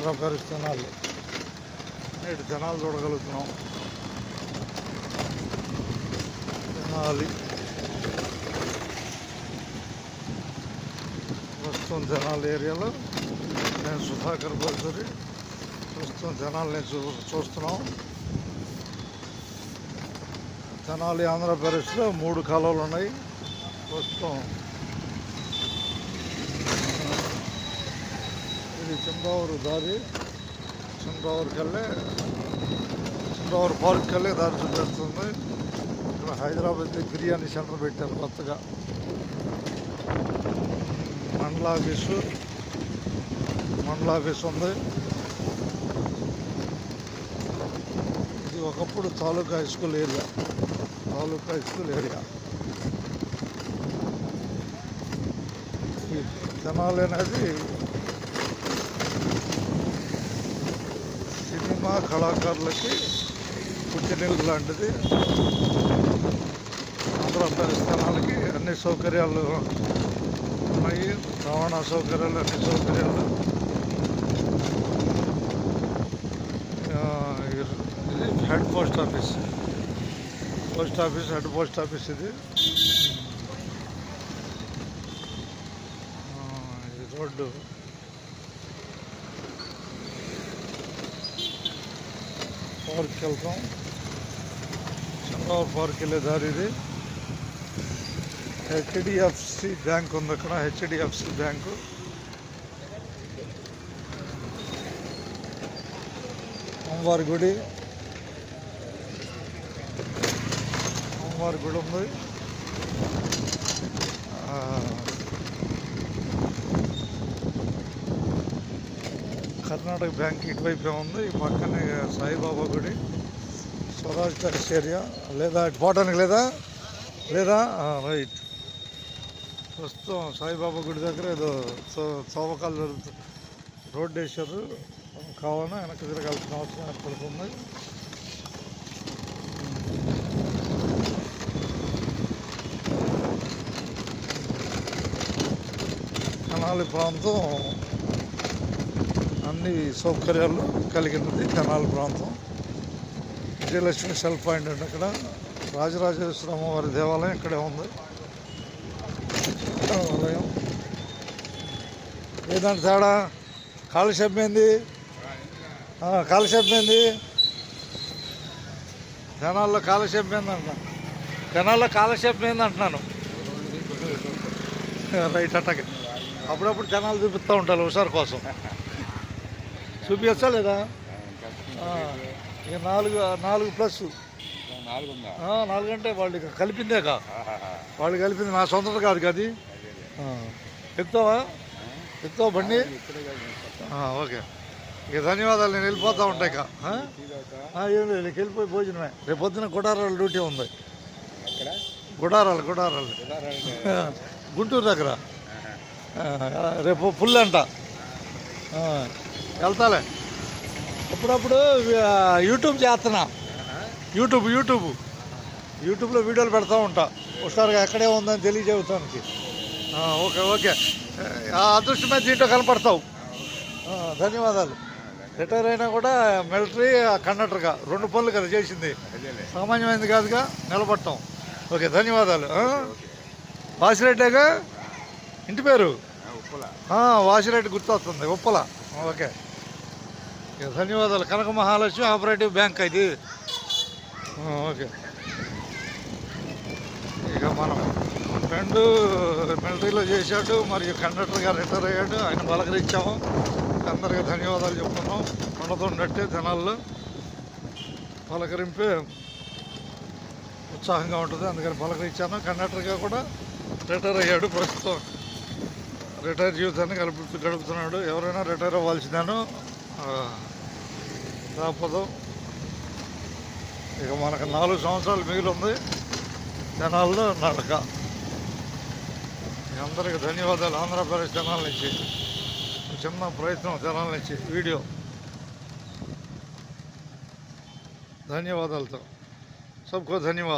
ఆంధ్రప్రదేశ్ జనాలు నేటి జనాలు చూడగలుగుతున్నాం. జనాలి ప్రస్తుతం జనాల ఏరియాలో నేను సుధాకర్ బల్సూరి. ప్రస్తుతం జనాల్ని చూస్తున్నాం. తెనాలి ఆంధ్రప్రదేశ్లో 3 కాలువలు ఉన్నాయి. ప్రస్తుతం ఇది చింతావూరు దారి. చింతావూరు పార్క్ వెళ్ళే దారి చూపిస్తుంది. ఇక్కడ హైదరాబాద్ బిర్యానీ సెంటర్ పెట్టారు కొత్తగా. మండల ఆఫీసు ఉంది. ఇది ఒకప్పుడు తాలూకా హై స్కూల్ ఏరియా. ఈ తెనాలి అనేది సినిమా కళాకారులకి పుట్టినిల్లు లాంటిది. ఆంధ్రప్రదేశ్ తెనాలికి అన్ని సౌకర్యాలు ఉన్నాయి. రవాణా సౌకర్యాలు, అన్ని సౌకర్యాలు. ఇది head post office. Head post office ఇది. ఇది రోడ్డు. పార్క్ వెళ్తాం. చంద్రబాబు పార్క్ వెళ్ళే దారి ఇది. హెచ్డిఎఫ్సి బ్యాంక్ ఉంది అక్కడ. HDFC bank. అమ్మవారి గుడి ఉంది. కర్ణాటక బ్యాంక్ ఇటువైపే ఉంది. ఈ పక్కనే సాయిబాబా గుడి. స్వరాజ్ టెక్స్ ఏరియా లేదా ఇటు పోవటానికి లేదా రైట్. ప్రస్తుతం సాయిబాబా గుడి దగ్గర ఏదో చౌవకాలు జరుగుతుంది. రోడ్డు వేసారు కావాలన్నా వెనక్కి తిరగాల్సిన అవసరం ఏర్పడుతుంది. తెనాలి ప్రాంతం అన్ని సౌకర్యాలు కలిగినది. తెనాలి ప్రాంతం విజయలక్ష్మి సెల్ పాయింట్ అంటే అక్కడ రాజరాజేశ్వర అమ్మవారి దేవాలయం ఇక్కడే ఉంది. ఆలయం ఏదంటే తేడా కాలక్షేపం ఏంది? తెనాల్లో కాలక్షేపం ఏందంటున్నాను. రైట్ అట్టకి అప్పుడప్పుడు జనాలు చూపిస్తూ ఉంటారు హుషారు కోసం. చూపించచ్చా లేదా? ఇక 4+. 4 అంటే వాళ్ళు కలిపిందేకా. వాళ్ళు కలిపింది నా సొంతం కాదు కది. ఎక్కుతావా బండి? ఓకే. ఇక ధన్యవాదాలు. నేను వెళ్ళిపోతూ ఉంటాయి ఇక. ఏం లేదు, ఇక వెళ్ళిపోయి భోజనమే. రేపు పొద్దున గుడారాల డ్యూటీ ఉంది. గుడారాలు గుంటూరు దగ్గర. రేపు ఫుల్ అంట. వెళ్తాలే. అప్పుడప్పుడు యూట్యూబ్ చేస్తున్నా. యూట్యూబ్లో వీడియోలు పెడతా ఉంటా. ఒకసారిగా ఎక్కడే ఉందని తెలియజేయటానికి. ఓకే. ఆ అదృష్టమే దీంట్లో కనపడతావు. ధన్యవాదాలు. రిటైర్ అయినా కూడా మిలిటరీ, కండక్టర్గా 2 పనులు కదా చేసింది. సామాన్యమైనది కాదుగా నిలబడటం. ఓకే, ధన్యవాదాలు. వాసిరెడ్డిగా ఇంటి పేరు? వాసిరెడ్డి గుర్తొస్తుంది. ఉప్పల. ఓకే, ధన్యవాదాలు. కనక మహాలక్ష్మి ఆపరేటివ్ బ్యాంక్ ఇది. ఓకే. ఇక మనం ఫ్రెండ్ మిలిటరీలో చేశాడు, మరియు కండక్టర్గా రిటైర్ అయ్యాడు. ఆయన పలకరించాము. అందరికీ ధన్యవాదాలు చెప్తున్నాం. ఉండదున్నట్టే జనాల్లో పలకరింపే ఉత్సాహంగా ఉంటుంది. అందుకని పలకరించాను. కండక్టర్గా కూడా రిటైర్ అయ్యాడు. ప్రస్తుతం రిటైర్ జీవితాన్ని గడుపుతున్నాడు. ఎవరైనా రిటైర్ అవ్వాల్సిందేను, తప్పదు. ఇక మనకు 4 సంవత్సరాలు మిగిలి ఉంది జనాల్లో నడక. అందరికీ ధన్యవాదాలు. ఆంధ్రప్రదేశ్ జనాల నుంచి చిన్న ప్రయత్నం, జనాల నుంచి వీడియో. ధన్యవాదాలతో సబ్కో ధన్యవాదాలు.